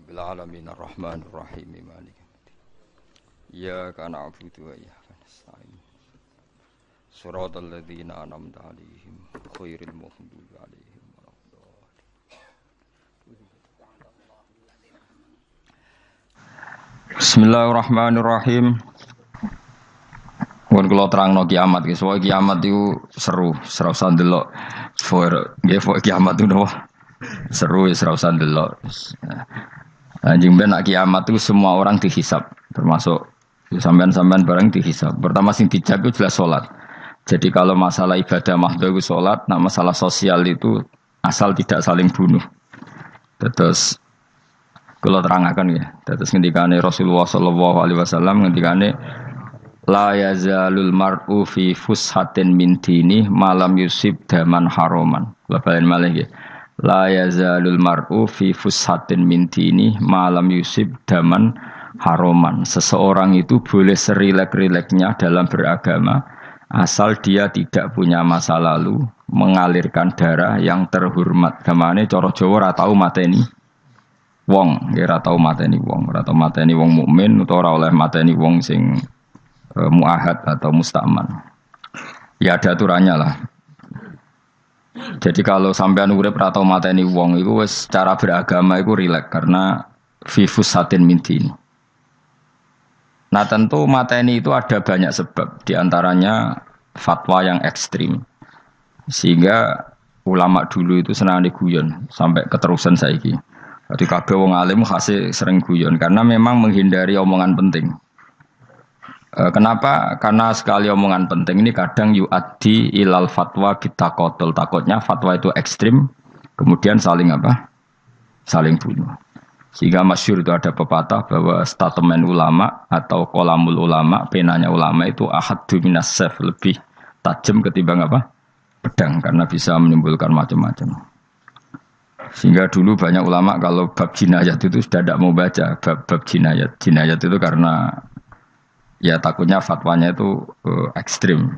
Rabbil alamin arrahmanir rahim maliki yaumiddin. Iyyaka na'budu wa iyyaka nasta'in. Shiratal ladzina an'amta 'alaihim ghairil maghdubi 'alaihim waladdallin. Bismillahirrahmanirrahim. Mun kula terangno kiamat iki, soal kiamat itu seru, ora usah ndelok. Nggih, kiamat itu seru, ora usah ndelok. Anjing ben nak kiamat itu semua orang dihisab, termasuk sampean-sampean bareng dihisab. Pertama sing dijak itu jelas salat. Jadi kalau masalah ibadah mahdhah itu salat, nak masalah sosial itu asal tidak saling bunuh. Terus kalau terangaken ya, terus ngendikane Rasulullah sallallahu alaihi wasallam ngendikane la yazalul mar'u fi fushatin min dini malam yusib daman haroman. Bapak malih nggih. La yazalul mar'u fi fushatin min dini malam yusib daman haroman. Seseorang itu boleh serilek-rileknya dalam beragama asal dia tidak punya masa lalu mengalirkan darah yang terhormat. Gamane cara Jawa ora tau mateni wong, ora tau mateni wong, ora tau mateni wong mukmin utawa ora oleh mateni wong sing muahad atau musta'man. Ya ada aturannya lah. Jadi kalau sampean urip ora tau mateni wong iku wis cara beragama iku rileks karena fifus satin mintin. Nah tentu mateni itu ada banyak sebab, di antaranya fatwa yang ekstrim. Sehingga ulama dulu itu senang diguyon sampai keterusan saiki. Jadi kabeh wong alim khase sering guyon karena memang menghindari omongan penting. Kenapa? Karena sekali omongan penting ini kadang yu'addi ilal fatwa bitaqatul. Takutnya fatwa itu ekstrim, kemudian saling apa? Saling bunuh. Sehingga masyhur itu ada pepatah bahwa statement ulama atau kolamul ulama, penanya ulama itu ahaddu minas sayf, lebih tajam ketimbang apa? Pedang, karena bisa menimbulkan macam-macam. Sehingga dulu banyak ulama kalau bab jinayat itu sudah tidak mau baca bab jinayat. Jinayat itu karena ya takutnya fatwanya itu ekstrim.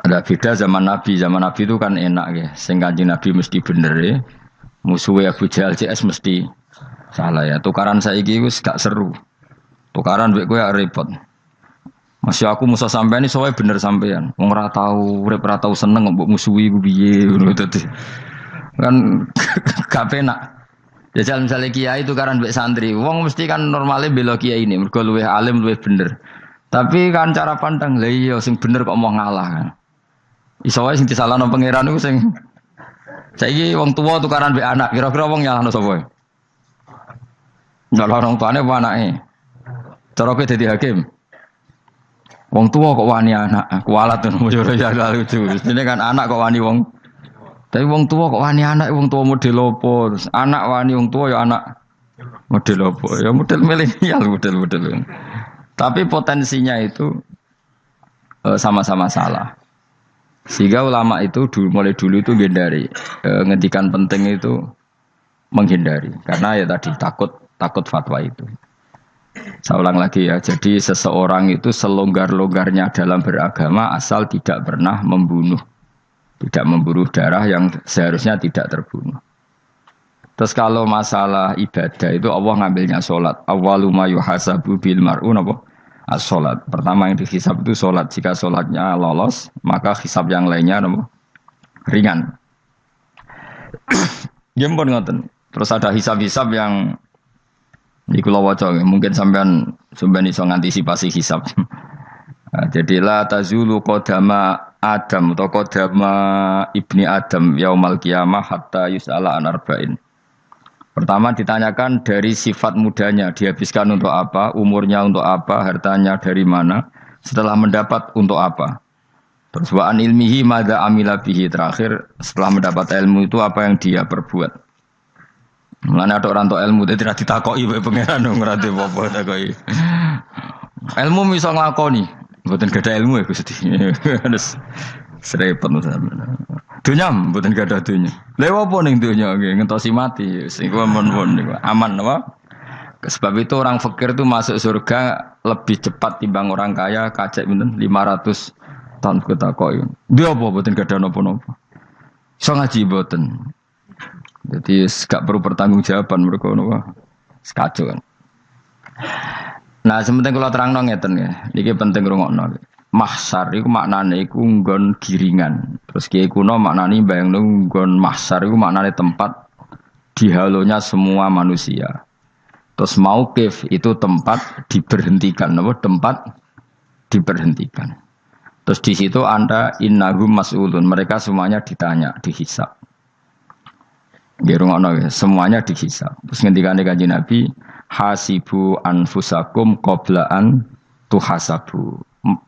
Ada beda zaman Nabi itu kan enak ya. Sing Kanjeng Nabi mesti bener ya. Musuhnya Abu Jahal CS mesti salah ya. Tukaran saiki wis gak seru. Tukaran mbek kowe repot. Masih aku musuh sampean iki sowe bener sampean. Wong ora tau urip ora tau seneng mbok musuhi ku piye ngono dadi. Kan gak penak. Jajal misalnya kiai itu karena mbek santri, wong mesti kan normalnya bela kiai ini, mergo luwih alim luwih bener. Tapi kan cara pandang, lah iya sing bener kok mau ngalah kan. Iso wae sing disalahno pangeran iku sing saiki wong tuwa tukaran mbek anak, kira-kira wong nyalahno sapa? Nyalahno wong tuane apa anake? Cara kowe dadi hakim. Wong tuwa kok wani anak, kualat ngono ya lucu. Ini kan anak kok wani wong. Tapi wong tua kok wani anak, wong tua model opo? Anak wani wong tua ya anak model opo? Ya model milenial, model. Tapi potensinya itu sama-sama salah. Sehingga ulama itu mulai dulu itu menghindari ngendikan penting itu menghindari. Karena ya tadi takut fatwa itu. Saya ulang lagi ya. Jadi seseorang itu selonggar-longgarnya dalam beragama asal tidak pernah membunuh. Tidak memburu darah yang seharusnya tidak terbunuh. Terus kalau masalah ibadah itu Allah ngambilnya sholat. Awwalu ma yuhasabu bil mar'u napa? As-sholat. Pertama yang dihisab itu sholat. Jika sholatnya lolos, maka hisab yang lainnya napa? Ringan. Gempon ngoten. Terus ada hisab-hisab yang di kula waca mungkin sampean iso ngantisipasi hisab. Jadi la tazulu qadama Adam atau qadama ibni Adam yaumal qiyamah hatta yus'ala an arba'in. Pertama ditanyakan dari sifat mudanya, dihabiskan untuk apa, umurnya untuk apa, hartanya dari mana, setelah mendapat untuk apa. Terus wa an ilmihi madza amila bihi, terakhir setelah mendapat ilmu itu apa yang dia perbuat. Mulane ada orang tok ilmu tidak ditakoki wae pangeran ora apa takoki. Ilmu iso nglakoni. Mboten gadah ilmu ya Gusti. Terus serepet sampeyan. Dunya mboten gadah dunya. Lha opo ning dunya nggih ngentosi mati sing mon-mon niku aman apa? Sebab itu orang fakir itu masuk surga lebih cepat timbang orang kaya kacek pinten 500 tahun ketakoki. Dia apa mboten gadah napa-napa. Iso ngaji mboten. Jadi gak perlu pertanggungjawaban mereka napa. Sekacau kan. Nah, sementing kula terangno ngeten ya. Niki penting rungokno. Mahsyar iku maknane iku nggon giringan. Terus kiai kuno maknane bayangno nggon mahsyar iku maknane tempat dihalonya semua manusia. Terus mauqif itu tempat diberhentikan, apa? Tempat diberhentikan. Terus di situ Anda innahum mas'ulun, mereka semuanya ditanya, dihisab. Semuanya dihisab. Terus ngendikane Kanjeng Nabi, hasibu anfusakum qabla an tuhasabu.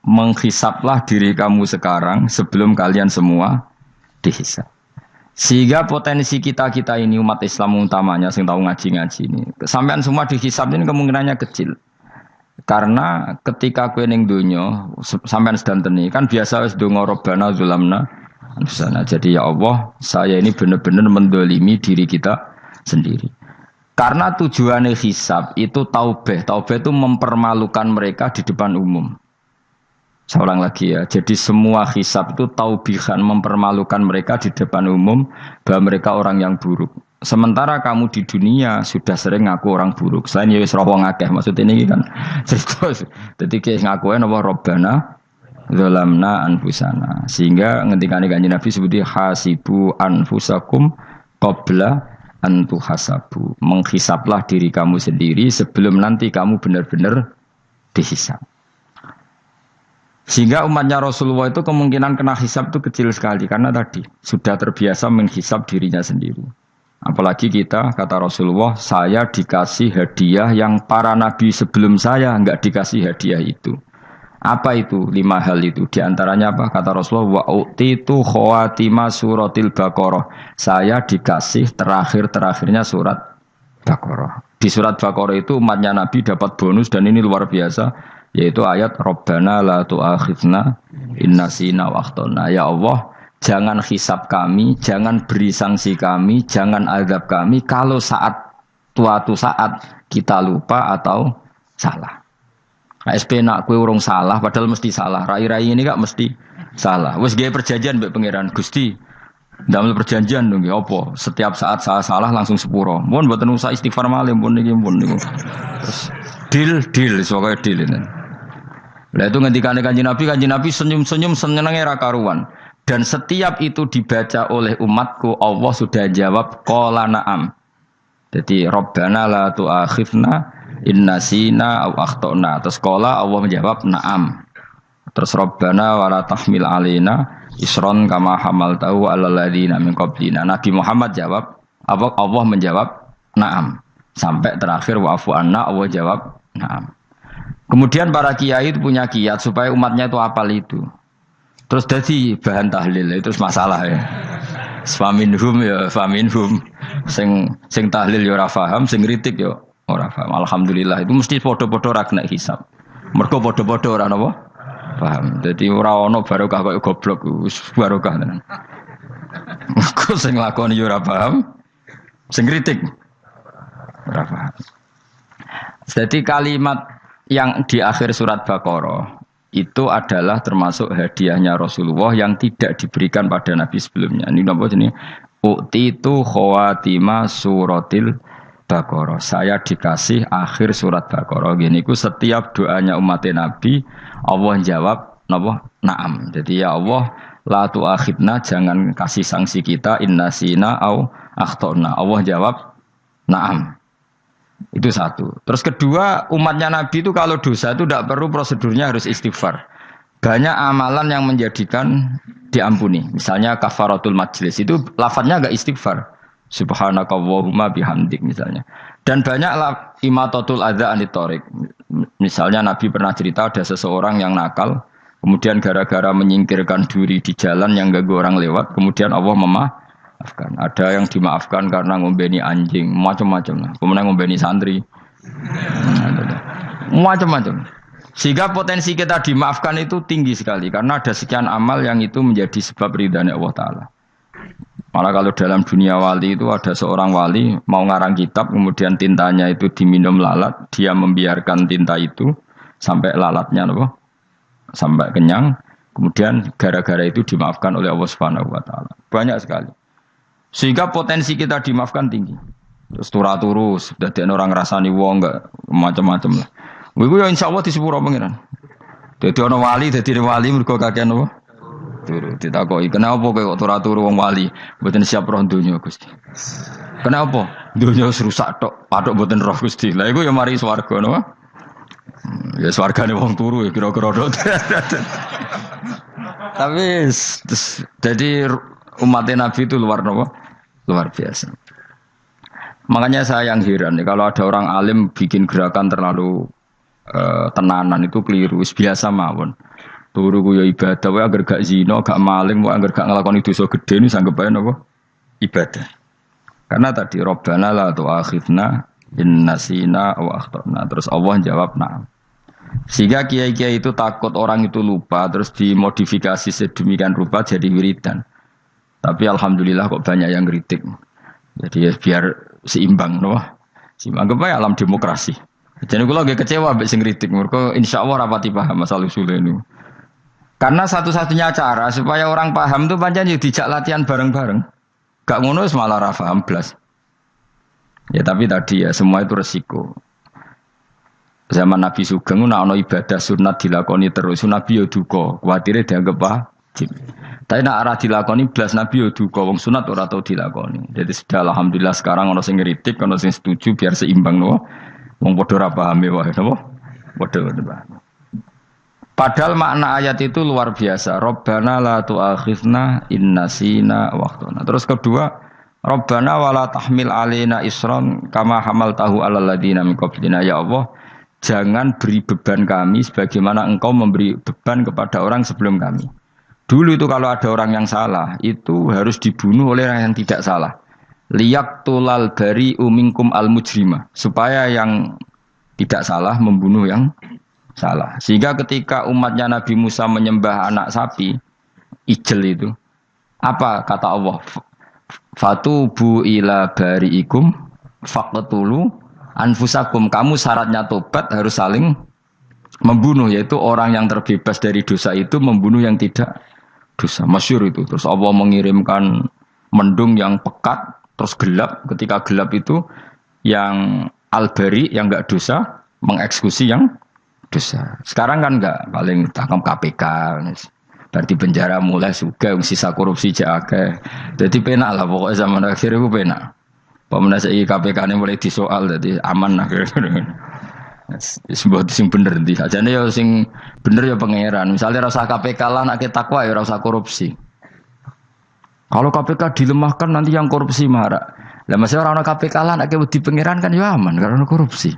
Menghisablah diri kamu sekarang sebelum kalian semua dihisab. Sehingga potensi kita ini umat Islam utamanya sing tahu ngaji-ngaji ini, sampean semua dihisab ini kemungkinannya kecil. Karena ketika kowe ning donya sampean sedanteni kan biasa wis donga Rabbana zulamna anfusana. Jadi ya Allah, saya ini benar-benar mendolimi diri kita sendiri. Karena tujuannya hisab itu taubeh. Taubeh itu mempermalukan mereka di depan umum. Saya ulang lagi ya. Jadi semua hisab itu taubihan, mempermalukan mereka di depan umum bahwa mereka orang yang buruk. Sementara kamu di dunia sudah sering ngaku orang buruk. Selain ya wis roh wong akeh maksud ini kan. Terus ketika ngakuin apa Rabbana zalamna anfusana. Sehingga ngendikane Kanjeng Nabi sebuti hasibu anfusakum qabla an tuhasabu. Menghisablah diri kamu sendiri sebelum nanti kamu benar-benar dihisab. Sehingga umatnya Rasulullah itu kemungkinan kena hisab itu kecil sekali. Karena tadi sudah terbiasa menghisab dirinya sendiri. Apalagi kita, kata Rasulullah, saya dikasih hadiah yang para nabi sebelum saya enggak dikasih hadiah itu. Apa itu? 5 hal itu. Di antaranya apa? Kata Rasulullah, wa'utitu khawatima suratil Baqarah. Saya dikasih terakhir-terakhirnya surat Baqarah. Di surat Baqarah itu umatnya Nabi dapat bonus dan ini luar biasa. Yaitu ayat Rabbana la tu'akhidna innasina waqtona. Ya Allah, jangan hisab kami, jangan beri sanksi kami, jangan azab kami kalau suatu saat kita lupa atau salah. Nah, SP nak kue urung salah, padahal mesti salah. Rai-rai ini gak mesti salah. Wes gawe perjanjian mbek pangeran Gusti. Ndamel perjanjian dong, apa? Setiap saat salah langsung sepuro. Mohon mboten usah istighfar malih pun niki pun niku. Terus deal, soalnya deal ini. Lah itu ngendikane Kanjeng Nabi senyum-senyum senenge ra karuan. Dan setiap itu dibaca oleh umatku, Allah sudah jawab qala na'am. Jadi Rabbana la tu'akhidna in nasina aw akhtana. Terus qala Allah menjawab na'am. Terus Rabbana wa la tahmil alaina isron kama hamaltahu 'alal ladzina min qablina. Nabi Muhammad jawab, Allah menjawab na'am. Sampai terakhir wa'fu anna, Allah jawab na'am. Kemudian para kiai itu punya kiat supaya umatnya itu hafal itu. Terus jadi bahan tahlil itu masalah ya. Faminhum ya faminhum. Sing tahlil ya ora paham, sing kritik ya ora paham. Alhamdulillah itu mesti padha-padha ra kena hisab. Mergo padha-padha ora napa? Paham. Jadi ora ono barokah kaya goblok wis barokah tenan. Mergo sing lakoni ya ora paham, sing kritik ora paham. Jadi kalimat yang di akhir surat Baqarah itu adalah termasuk hadiahnya Rasulullah yang tidak diberikan pada Nabi sebelumnya. Ini apa jenis? U'titu khawatima suratil Baqarah. Saya dikasih akhir surat Baqarah. Gini ku setiap doanya umat Nabi Allah jawab napa? Na'am. Jadi ya Allah la tu'akhidna, jangan kasih sanksi kita innasina au akhtona. Allah jawab na'am. Itu satu. Terus kedua, umatnya Nabi itu kalau dosa itu tidak perlu prosedurnya harus istighfar. Banyak amalan yang menjadikan diampuni. Misalnya kafaratul majlis itu lafadznya agak istighfar. Subhanakallahumma bihamdik misalnya. Dan banyak imatatul adza anit thoriq. Misalnya Nabi pernah cerita ada seseorang yang nakal, kemudian gara-gara menyingkirkan duri di jalan yang ganggu orang lewat, kemudian Allah memaafkan. Ada yang dimaafkan karena ngombeni anjing, macam-macam. Kemudian ngombeni santri, macam-macam. Sehingga potensi kita dimaafkan itu tinggi sekali karena ada sekian amal yang itu menjadi sebab ridhanya Allah Ta'ala. Malah kalau dalam dunia wali itu ada seorang wali mau ngarang kitab, kemudian tintanya itu diminum lalat, dia membiarkan tinta itu sampai lalatnya sampai kenyang, kemudian gara-gara itu dimaafkan oleh Allah Subhanahu Wa Ta'ala. Banyak sekali. Sehingga potensi kita dimaafkan tinggi. Terus turu sudah ada orang rasani wong enggak macam-macam lah. Gue ya insya Allah di sepuro pengiran. Jadi orang wali, jadi wali mereka kakean apa? Turu. Ditakoi, kenapa kok turu wong wali? Buatan siap roh dunia Gusti. Kenapa? Dunia serusak tok, patok buatan roh Gusti. Lah iku ya mari swarga napa? Ya swargane wong turu ya kira-kira dot. Tapi jadi umat Nabi itu luar biasa. Makanya saya yang heran kalau ada orang alim bikin gerakan terlalu tenanan itu keliru, biasa mawon. Turu ku ya ibadah, wae agar gak zina, gak maling, wae agar gak nglakoni dosa gedhe ini sanggep bae napa? Ibadah. Karena tadi Rabbana la tu'akhidna in nasina wa akhtana. Terus Allah jawab na'am. Sehingga kiai-kiai itu takut orang itu lupa terus dimodifikasi sedemikian rupa jadi wiridan. Tapi alhamdulillah kok banyak yang kritik. Jadi ya biar seimbang, no? Seimbang apa alam demokrasi. Jadi kalau agak kecewa ambek sing kritik, mereka insyaallah rapati paham masalah usul ini. Karena satu-satunya cara supaya orang paham itu pancen yo dijak latihan bareng-bareng. Gak ngono wis malah ra paham blas. Ya tapi tadi ya semua itu resiko. Zaman Nabi Sugeng ana ibadah sunat dilakoni terus, Nabi yo duka, kuwatire dianggap wajib. Tapi nek ora dilakoni blas Nabi yo duka, wong sunat ora tau dilakoni. Jadi sudah alhamdulillah sekarang ana sing ngritik, ana sing setuju biar seimbang no. Wong padha ora pahame wae napa? Padha paham. Padahal makna ayat itu luar biasa. Rabbana la tu'akhidna in nasina wa akhtana. Terus kedua, Rabbana wala tahmil alaina isran kama hamaltahu 'alal ladzina min qablina. Ya Allah, jangan beri beban kami sebagaimana Engkau memberi beban kepada orang sebelum kami. Dulu itu kalau ada orang yang salah, itu harus dibunuh oleh orang yang tidak salah. Liyaqtulal bari'u minkum al-mujrima. Supaya yang tidak salah membunuh yang salah. Sehingga ketika umatnya Nabi Musa menyembah anak sapi, ijel itu, apa kata Allah? Fatubu ila bari'ikum faqtulu anfusakum. Kamu syaratnya tobat harus saling membunuh, yaitu orang yang terbebas dari dosa itu membunuh yang tidak dosa. Masyhur itu. Terus Allah mengirimkan mendung yang pekat, terus gelap. Ketika gelap itu yang al-bari yang enggak dosa mengeksekusi yang dosa. Sekarang kan enggak, paling tangkap KPK. Berarti penjara mulai juga sisa korupsi jake. Jadi penak lah pokoknya zaman akhir itu penak. Pemenang saya KPK ini mulai disoal, jadi aman lah. Sebuah sing bener di aja nih ya sing bener ya pangeran. Misalnya rasa KPK lah nak takwa ya rasa korupsi. Kalau KPK dilemahkan nanti yang korupsi marah. Lah masih orang KPK lah nak di pangeran kan ya aman karena korupsi.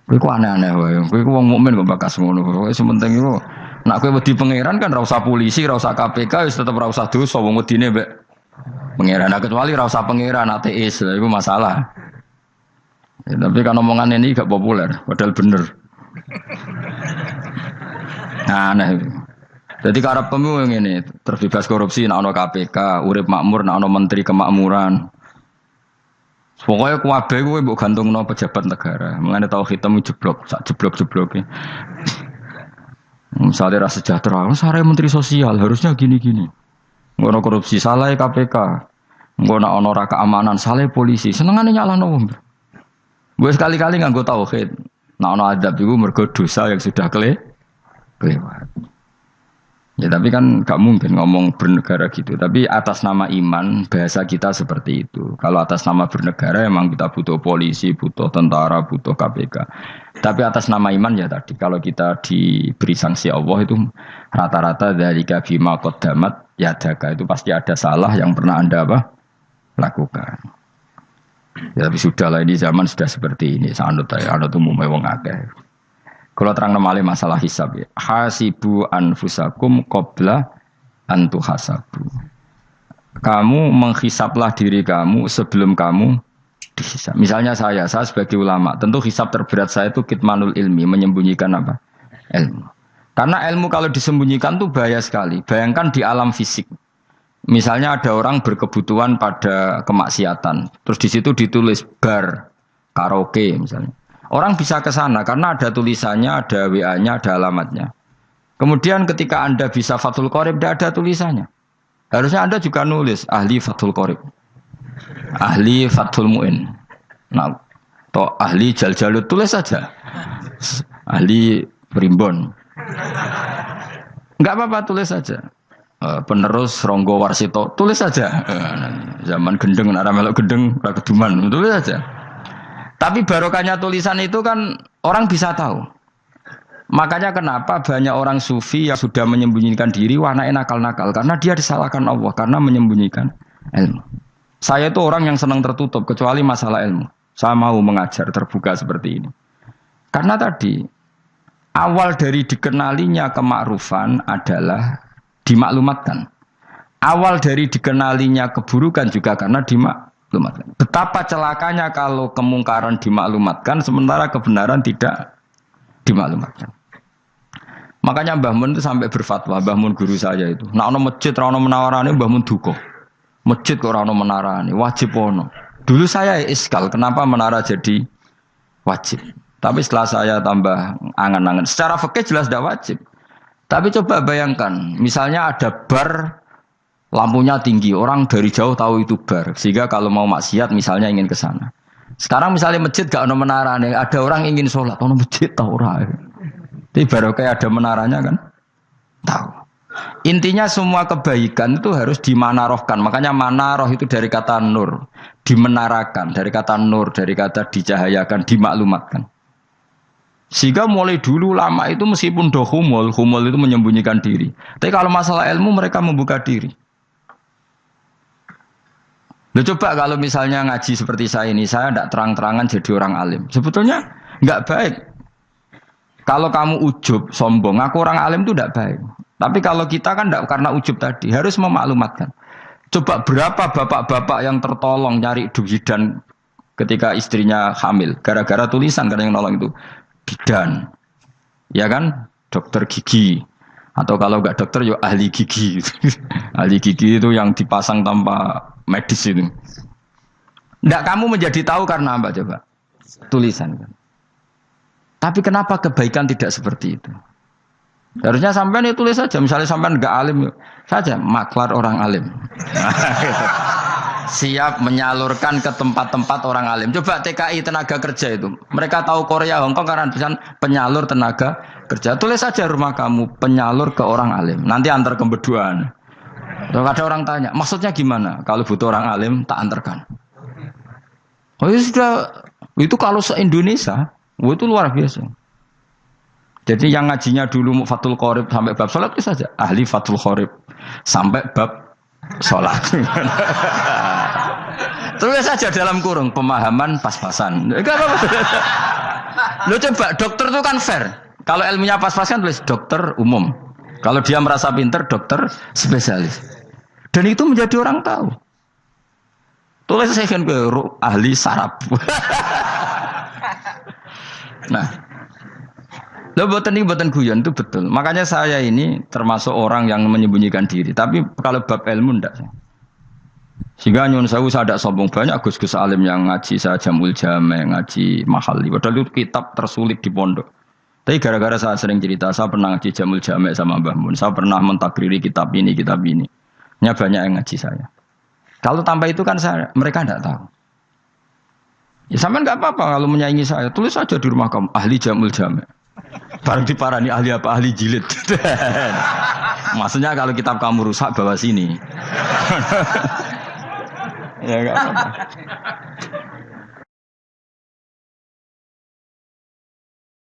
Kowe ku aneh-aneh wae. Kowe ku wong mukmin kok bakas ngono. Kowe sementing iku nak kowe wedi pangeran kan ra usah polisi, ra usah KPK, wis tetep ra usah dosa wong wedine mbek pangeran. Nah, kecuali ra usah pangeran ateis, iku masalah. Ya, tapi kan omongan ini gak populer, padahal bener. Nah, aneh. Jadi karep pemilu ngene, terbebas korupsi nek ana KPK, urip makmur nek ana menteri kemakmuran. Pokoknya kuwabe kuwi mbok gantungno pejabat negara. Mengane tau hitam jeblok, sak jeblok-jebloke. Misalnya rasa sejahtera, sare menteri sosial harusnya gini-gini. Ngono korupsi salah KPK. Ngono ana ora keamanan salah polisi. Senengane nyalahno wong. Gue sekali-kali nganggo tauhid. Nek ana adab iku mergo dosa yang sudah kelewat. Ya tapi kan gak mungkin ngomong bernegara gitu. Tapi atas nama iman bahasa kita seperti itu. Kalau atas nama bernegara emang kita butuh polisi, butuh tentara, butuh KPK. Tapi atas nama iman ya tadi kalau kita diberi sanksi Allah itu rata-rata dari bima qaddamat yadaka itu pasti ada salah yang pernah Anda lakukan. Ya tapi sudahlah ini zaman sudah seperti ini. Sanut umumnya wong akeh. Kalau terang namanya masalah hisab ya. Hasibu anfusakum qabla antu hasabu. Kamu menghisaplah diri kamu sebelum kamu dihisab. Misalnya saya sebagai ulama, tentu hisab terberat saya itu kitmanul ilmi, menyembunyikan apa? Ilmu. Karena ilmu kalau disembunyikan tuh bahaya sekali. Bayangkan di alam fisik. Misalnya ada orang berkebutuhan pada kemaksiatan, terus di situ ditulis bar, karaoke misalnya. Orang bisa ke sana karena ada tulisannya, ada WA-nya, ada alamatnya. Kemudian ketika Anda bisa Fathul Qorib, tidak ada tulisannya. Harusnya Anda juga nulis ahli Fathul Qorib, ahli Fathul Mu'in. Nah, atau ahli Jaljalut tulis saja. Ahli Primbon. Enggak apa-apa tulis saja. Penerus Ronggo Warsito tulis saja. Zaman gendeng ora melok gendeng ora keduman tulis saja. Tapi barokahnya tulisan itu kan orang bisa tahu. Makanya kenapa banyak orang sufi yang sudah menyembunyikan diri warna nakal-nakal karena dia disalahkan Allah karena menyembunyikan ilmu. Saya itu orang yang senang tertutup kecuali masalah ilmu. Saya mau mengajar terbuka seperti ini. Karena tadi awal dari dikenalinya kemakrufan adalah dimaklumatkan. Awal dari dikenalinya keburukan juga karena dimaklumatkan. Betapa celakanya kalau kemungkaran dimaklumatkan sementara kebenaran tidak dimaklumatkan. Makanya Mbah Mun itu sampai berfatwa, Mbah Mun guru saya itu. Nah ono masjid ra ono menarane Mbah Mun duka. Masjid kok ora ono menarane, wajib ono. Dulu saya iskal, kenapa menara jadi wajib? Tapi setelah saya tambah angan-angan, secara fikih jelas tidak wajib. Tapi coba bayangkan, misalnya ada bar lampunya tinggi, orang dari jauh tahu itu bar, sehingga kalau mau maksiat misalnya ingin ke sana. Sekarang misalnya masjid gak ono menarane, ada orang ingin sholat, ono masjid tahu ora. Tapi baru kayak ada menaranya kan? Tahu. Intinya semua kebaikan itu harus dimanarohkan. Makanya manaroh itu dari kata nur. Dimenarakan. Dari kata nur. Dari kata dicahayakan. Dimaklumatkan. Sehingga mulai dulu lama itu meskipun humul itu menyembunyikan diri. Tapi kalau masalah ilmu mereka membuka diri. Loh coba kalau misalnya ngaji seperti saya ini. Saya tidak terang-terangan jadi orang alim. Sebetulnya nggak baik. Kalau kamu ujub, sombong, aku orang alim itu tidak baik. Tapi kalau kita kan tidak karena ujub tadi, harus memaklumatkan. Coba berapa bapak-bapak yang tertolong nyari bidan ketika istrinya hamil. Gara-gara tulisan, karena yang nolong itu. Bidan. Ya kan? Dokter gigi. Atau kalau enggak dokter, ya ahli gigi. Ahli gigi itu yang dipasang tanpa medis itu. Tidak kamu menjadi tahu karena apa coba? Tulisan kan. Tapi kenapa kebaikan tidak seperti itu? Harusnya sampean itu tulis saja. Misalnya sampean enggak alim saja, maklar orang alim. Siap menyalurkan ke tempat-tempat orang alim. Coba TKI tenaga kerja itu. Mereka tahu Korea, Hongkong karena tulisan penyalur tenaga kerja. Tulis saja rumah kamu penyalur ke orang alim. Nanti antar ke berduaan. Kalau ada orang tanya, maksudnya gimana? Kalau butuh orang alim, tak antarkan. Oh ya sudah. Itu kalau se-Indonesia. Itu luar biasa. Jadi yang ngajinya dulu Fathul Qorib sampai bab sholat itu saja. Ahli Fathul Qorib sampai bab sholat. Terus saja dalam kurung pemahaman pas-pasan. Enggak apa-apa. Lo coba dokter itu kan fair. Kalau ilmunya pas-pasan tulis dokter umum. Kalau dia merasa pinter dokter spesialis. Dan itu menjadi orang tahu. Tulis saya kan ahli saraf. Nah, lo buatan guyon itu betul. Makanya saya ini termasuk orang yang menyembunyikan diri. Tapi kalau bab ilmu enggak. Sehingga nyun saya tidak sombong banyak gus-gus alim yang ngaji saya Jamul Jame, ngaji Mahali. Padahal itu kitab tersulit di pondok. Tapi gara-gara saya sering cerita, saya pernah ngaji Jamul Jame sama Mbah Mun. Saya pernah mentakriri kitab ini. Nya banyak yang ngaji saya. Kalau tanpa itu kan mereka tidak tahu. Ya sampean enggak apa-apa kalau menyaingi saya. Tulis saja di rumah kamu ahli Jamul Jame. Barang diparani ahli apa? Ahli jilid. Maksudnya kalau kitab kamu rusak bawa sini. Ya enggak apa-apa.